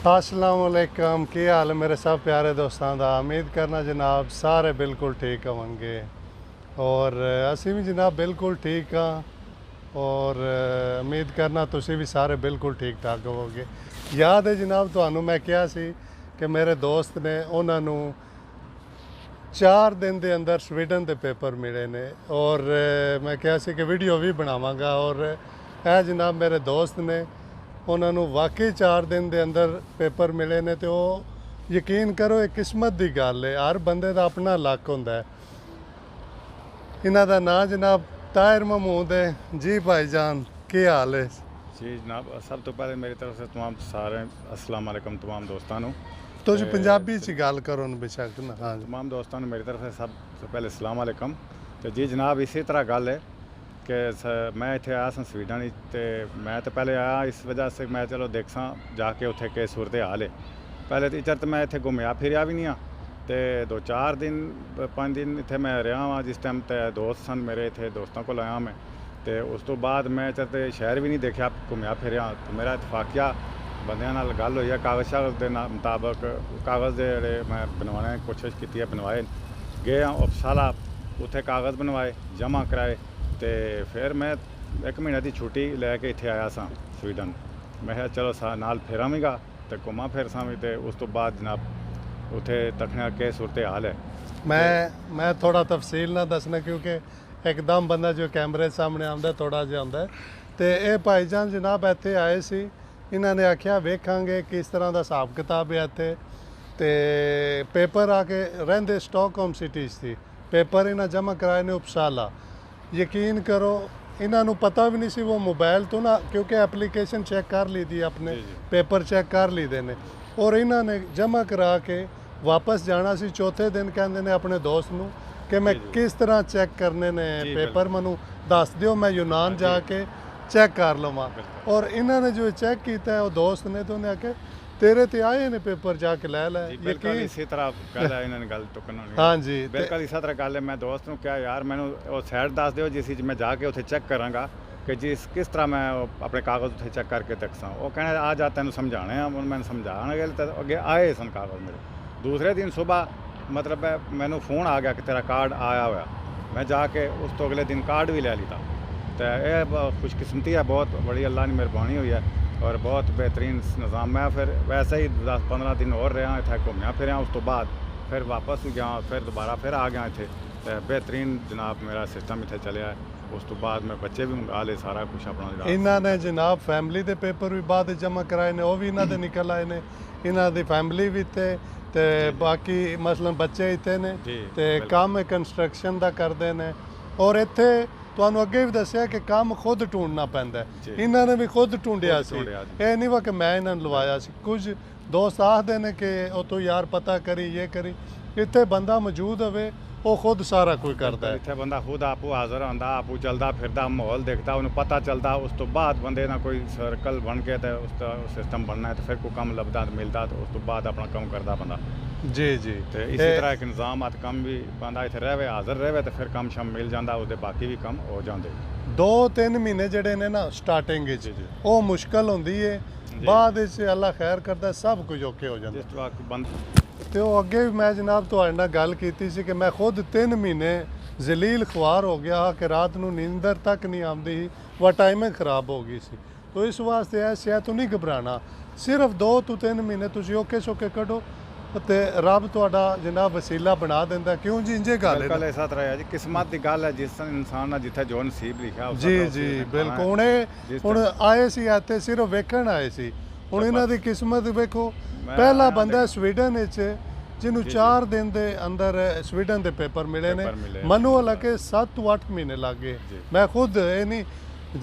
अस्सलाम वालेकुम की हाल है मेरे सब प्यारे दोस्तों का। उम्मीद करना जनाब सारे बिल्कुल ठीक होंगे और असी भी जनाब बिल्कुल ठीक हाँ और उम्मीद करना तुसी भी सारे बिल्कुल ठीक ठाक होवोगे। याद है जनाब तुहानू मैं कहा सी कि मेरे दोस्त ने उन्होंने 4 दिन के अंदर स्वीडन के पेपर मिले ने और मैं कहा सी कि वीडियो भी बनावांगा और यह जनाब मेरे दोस्त ने उन्होंने वाकई 4 दिन के अंदर पेपर मिले ने तो यकीन करो एक किस्मत की गल है। हर बंदे का अपना लक होंदा है। इन्हां दा नाम जनाब ताहिर महमूद है जी। भाईजान की हाल है जी जनाब, सब तो पहले मेरी तरफ से तमाम सारे अस्सलाम वालेकुम तमाम दोस्तों को। तुझ पंजाबी च गल करो बेशक ना। हाँ तमाम दोस्तों मेरी तरफ से सब तो पहले अस्सलाम वालेकुम। तो जी जनाब इसी तरह गल है कि मैं इतने आया सा स्वीडन तो मैं तो पहले आया इस वजह से मैं चलो देखसा जाके उत्थे के सूरत हाल है। पहले तो इधर तो मैं इतने घूमया फिरया भी नहीं हाँ तो 2-4 दिन 5 दिन इतने मैं रहा वहाँ जिस टाइम तो दोस्त सन मेरे इतने दोस्तों को आया मैं तो उस तो बाद मैं चलते शहर भी नहीं देखा घूमया फिरया। तो मेरा इतफाकिया बंदियां नाल गल हुई है कागज़ शागज़ के मुताबिक कागज़ जोड़े मैं बनवाने की कोशिश की है बनवाए गए उपसाला उत्थे कागज़ बनवाए जमा कराए तो फिर मैं 1 महीने की छुट्टी लैके इतने आया सा स्वीडन। मैं कहा चलो नाल फिरांगा तो घुमा फिर सा भी तो उस तो बाद जनाब उत्थे तकने के सूरत हाल है। मैं थोड़ा तफसील ना दसना क्योंकि एकदम बंदा जो कैमरे सामने आंदा थोड़ा जिहा आंदा तो ये भाईजान जनाब इत्थे आए सी। इन्होंने आख्या वेखांगे किस तरह का हिसाब किताब है इत्थे ते पेपर आके रहिंदे स्टॉकहोम सिटी थी पेपर इन्हें जमा कराए ने उपसाला। यकीन करो इन्हों पता भी नहीं सी वो मोबाइल तो ना क्योंकि एप्लीकेशन चेक कर ली थी अपने पेपर चेक कर ली ने और इन्होंने जमा करा के वापस जाना सी। चौथे दिन कहते ने अपने दोस्त नूं कि मैं किस तरह चेक करने ने पेपर मैनू दस दियो मैं यूनान जाके चेक कर लवां। और इन्होंने जो चेक किया है वो दोस्त ने तो उन्हें आखे तेरे ते आए ने पेपर जाके लै लै। बिल्कुल इसी तरह गल है इन्होंने गल तो करना हाँ जी बिल्कुल इसी तरह गल है। मैं दोस्त को क्या यार मैंने वो साइड दस दियो जिस मैं जाके उत्थे चेक करांगा कि जिस किस तरह मैं अपने कागज़ उत्थे चेक करके देखसा। वो कहने आ जा तेन समझाने मैंने समझाने गए तो अगे आए सन कागज़ मेरे। दूसरे दिन सुबह मतलब मैनू फ़ोन आ गया कि तेरा कार्ड आया हुआ। मैं जाके उस तो अगले दिन कार्ड भी ले लिया तो यह खुशकिस्मती है बहुत बड़ी अल्लाह की मेहरबानी हुई है और बहुत बेहतरीन निज़ाम। मैं फिर वैसे ही 10-15 दिन और रहा इतना घूमया फिर उस तो बाद फिर वापस गया फिर दोबारा फिर आ गया इतने तो बेहतरीन जनाब मेरा सिस्टम इतने चलिया है। उस तो बाद मैं बच्चे भी मंगा ले सारा कुछ अपना। इन्होंने जनाब फैमिली के पेपर भी बाद जमा कराए ने वो भी इन्होंने निकल आए ने। इन्हों की फैमिली भी इतने तो बाकी मसलन बच्चे इतने ने तो काम कंस्ट्रक्शन का करते हैं और इतने ਤੁਹਾਨੂੰ ਅੱਗੇ ਵੀ ਦੱਸਿਆ ਕਿ ਕੰਮ ਖੁਦ ਢੂੰਡਣਾ ਪੈਂਦਾ। ਇਹਨਾਂ ਨੇ ਵੀ ਖੁਦ ਢੂੰਡਿਆ ਸੀ ਇਹ ਨਹੀਂ ਵਾ ਕਿ ਮੈਂ ਇਹਨਾਂ ਨੂੰ ਲਵਾਇਆ ਸੀ। ਕੁਝ ਦੋਸਤ ਆਖਦੇ ਨੇ ਕਿ ਉਹ ਤੋਂ ਯਾਰ ਪਤਾ ਕਰੀ ਇਹ ਕਰੀ ਇੱਥੇ ਬੰਦਾ ਮੌਜੂਦ ਹੋਵੇ ਉਹ ਖੁਦ ਸਾਰਾ ਕੁਝ ਕਰਦਾ ਹੈ। ਇੱਥੇ ਬੰਦਾ ਖੁਦ ਆਪੂ ਹਾਜ਼ਰ ਹੁੰਦਾ ਆਪੂ ਚੱਲਦਾ ਫਿਰਦਾ ਮਾਹੌਲ ਦੇਖਦਾ ਉਹਨੂੰ ਪਤਾ ਚੱਲਦਾ। ਉਸ ਤੋਂ ਬਾਅਦ ਬੰਦੇ ਨਾਲ ਕੋਈ ਸਰਕਲ ਬਣ ਕੇ ਤੇ ਉਸ ਦਾ ਸਿਸਟਮ ਬਣਨਾ ਹੈ ਤੇ ਫਿਰ ਕੋਈ ਕੰਮ ਲੱਭਦਾ ਮਿਲਦਾ ਤੇ ਉਸ ਤੋਂ ਬਾਅਦ ਆਪਣਾ ਕੰਮ ਕਰਦਾ ਬੰਦਾ। जी जी तो इसी तरह एक निज़ाम आत कम भी बंदा इतने रहे हाज़र रहे तो फिर कम शम मिल जाता उसके बाकी भी कम हो जाते। 2-3 महीने जड़े ने ना स्टार्टिंग वो मुश्किल होंदी है बाद अल्लाह खैर करता सब कुछ औखे हो जाता। तो अगे भी मैं जनाब तुहाडे नाल गल कीती सी कि मैं खुद 3 महीने जलील ख्वार हो गया कि रात नूं नींदर तक नहीं आती व टाइमिंग खराब हो गई सी। तो इस वास्ते ऐ शह तो नहीं घबराना सिर्फ 2-3 महीने तुसीं औखे सौखे कढो ਤੇ ਰੱਬ ਤੁਹਾਡਾ ਜਨਾਬ ਵਸੀਲਾ ਬਣਾ ਦਿੰਦਾ। ਕਿਉਂ ਜੀ ਇੰਜੇ ਗੱਲ ਹੈ ਐਸਾ ਤਰ੍ਹਾਂ ਹੈ ਜੀ ਕਿਸਮਤ ਦੀ ਗੱਲ ਹੈ ਜਿਸ ਇਨਸਾਨ ਨਾਲ ਜਿੱਥੇ ਜੋ ਨਸੀਬ ਲਿਖਿਆ ਉਸ ਜੀ ਜੀ ਬਿਲਕੁਲ ਹੁਣ ਆਏ ਸੀ ਇੱਥੇ ਸਿਰਫ ਵੇਖਣ ਆਏ ਸੀ। ਹੁਣ ਇਹਨਾਂ ਦੀ ਕਿਸਮਤ ਵੇਖੋ ਪਹਿਲਾ ਬੰਦਾ ਸਵੀਡਨ ਵਿੱਚ ਜਿਹਨੂੰ 4 ਦਿਨ ਦੇ ਅੰਦਰ ਸਵੀਡਨ ਦੇ ਪੇਪਰ ਮਿਲੇ ਨੇ ਮੈਨੂੰ ਹਾਲਾਂਕਿ 7-8 ਮਹੀਨੇ ਲੱਗ ਗਏ। ਮੈਂ ਖੁਦ ਇਹ ਨਹੀਂ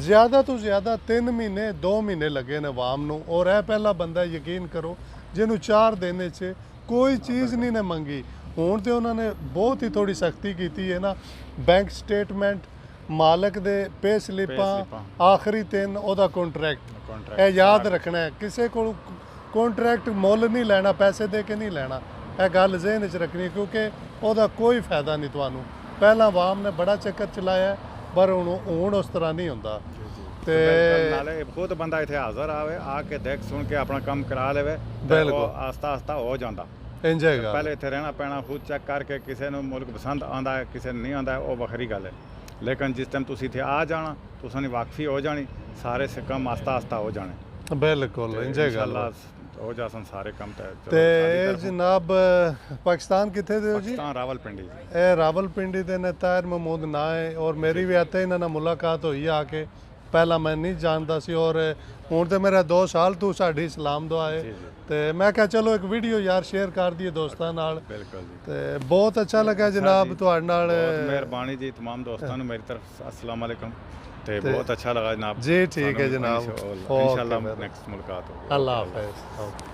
ਜ਼ਿਆਦਾ ਤੋਂ ਜ਼ਿਆਦਾ 3 ਮਹੀਨੇ 2 ਮਹੀਨੇ ਲੱਗੇ ਨੇ ਆਵਾਮ ਨੂੰ ਔਰ ਇਹ ਪਹਿਲਾ ਬੰਦਾ ਯਕੀਨ ਕਰੋ ਜਿਹਨੂੰ 4 ਦਿਨ ਵਿੱਚ कोई चीज़ नहीं ने मंगी। हूँ तो उन्होंने बहुत ही थोड़ी सख्ती की है ना बैंक स्टेटमेंट मालक दे पे स्लिपां आखिरी 3 ओदा कॉन्ट्रैक्ट ये याद रखना है। किसी को कॉन्ट्रैक्ट मुल नहीं लेना पैसे दे के नहीं लेना यह गल ज़हन च रखनी क्योंकि ओदा कोई फायदा नहीं। तुहानू पहला आवाम ने बड़ा चक्कर चलाया पर हुण उस तरह नहीं होंदा। ਤੇ ਨਾਲੇ ਖੁਦ ਬੰਦਾ ਇੱਥੇ ਹਾਜ਼ਰ ਆਵੇ, ਆ ਕੇ ਦੇਖ ਸੁਣ ਕੇ ਆਪਣਾ ਕੰਮ ਕਰਾ ਲਵੇ ਤੇ ਬਿਲਕੁਲ। ਉਹ ਆਸਤਾ ਆਸਤਾ ਹੋ ਜਾਂਦਾ। ਇੰਜੇ ਗੱਲ ਪਹਿਲੇ ਇੱਥੇ ਰਹਿਣਾ ਪੈਣਾ, ਖੁਦ ਚੈੱਕ ਕਰਕੇ ਕਿਸੇ ਨੂੰ ਮੁਲਕ ਪਸੰਦ ਆਉਂਦਾ ਹੈ ਕਿਸੇ ਨੂੰ ਨਹੀਂ ਆਉਂਦਾ ਹੈ, ਉਹ ਵੱਖਰੀ ਗੱਲ ਹੈ। ਲੇਕਿਨ ਜਿਸ ਟਾਈਮ ਤੁਸੀਂ ਇੱਥੇ ਆ ਜਾਣਾ ਤੁਸੀਂ ਦੀ ਵਾਕਫੀ ਹੋ ਜਾਣੀ, ਸਾਰੇ ਸੇ ਕੰਮ ਆਸਤਾ ਆਸਤਾ ਹੋ ਜਾਣੇ। ਬਿਲਕੁਲ ਇੰਜੇ ਗੱਲ ਇਨਸ਼ਾਅੱਲਾ ਹੋ ਜਾਸਨ ਸਾਰੇ ਕੰਮ ਤੇ ਤੇ ਇਹ ਜਨਾਬ ਪਾਕਿਸਤਾਨ ਕਿੱਥੇ ਦੇ ਹੋ ਜੀ? ਪਾਕਿਸਤਾਨ ਰਾਵਲਪਿੰਡੀ ਜੀ। ਇਹ ਰਾਵਲਪਿੰਡੀ ਦੇ ਨੇ ਤਾਹਿਰ ਮਹਿਮੂਦ ਨਾਂ ਹੈ ਔਰ ਮੇਰੀ ਵੀ ਇੱਥੇ ਇਹਨਾਂ ਨਾਲ ਮੁਲਾਕਾਤ ਹੋਈ ਆ ਕੇ। ਪਹਿਲਾਂ ਮੈਂ ਨਹੀਂ ਜਾਣਦਾ ਸੀ ਔਰ ਹੁਣ ਤੇ ਮੇਰਾ 2 ਸਾਲ ਤੋਂ ਸਾਡੀ ਸਲਾਮ ਦੁਆ ਹੈ। ਜੀ। ਤੇ ਮੈਂ ਕਿਹਾ ਚਲੋ ਇੱਕ ਵੀਡੀਓ ਯਾਰ ਸ਼ੇਅਰ ਕਰ ਦਈਏ ਦੋਸਤਾਂ ਨਾਲ। ਬਿਲਕੁਲ ਜੀ। ਤੇ ਬਹੁਤ ਅੱਛਾ ਲੱਗਾ ਜਨਾਬ ਤੁਹਾਡੇ ਨਾਲ। ਬਹੁਤ ਮਿਹਰਬਾਨੀ ਜੀ तमाम ਦੋਸਤਾਂ ਨੂੰ ਮੇਰੀ ਤਰਫ अस्सलाम वालेकुम। ਤੇ ਬਹੁਤ ਅੱਛਾ ਲੱਗਾ ਜਨਾਬ ਜੀ। ਠੀਕ ਹੈ ਜਨਾਬ, ਇਨਸ਼ਾਅੱਲਾ ਨੈਕਸਟ ਮੁਲਾਕਾਤ ਹੋਗੀ। ਅੱਲਾ ਹਾਫਿਜ਼।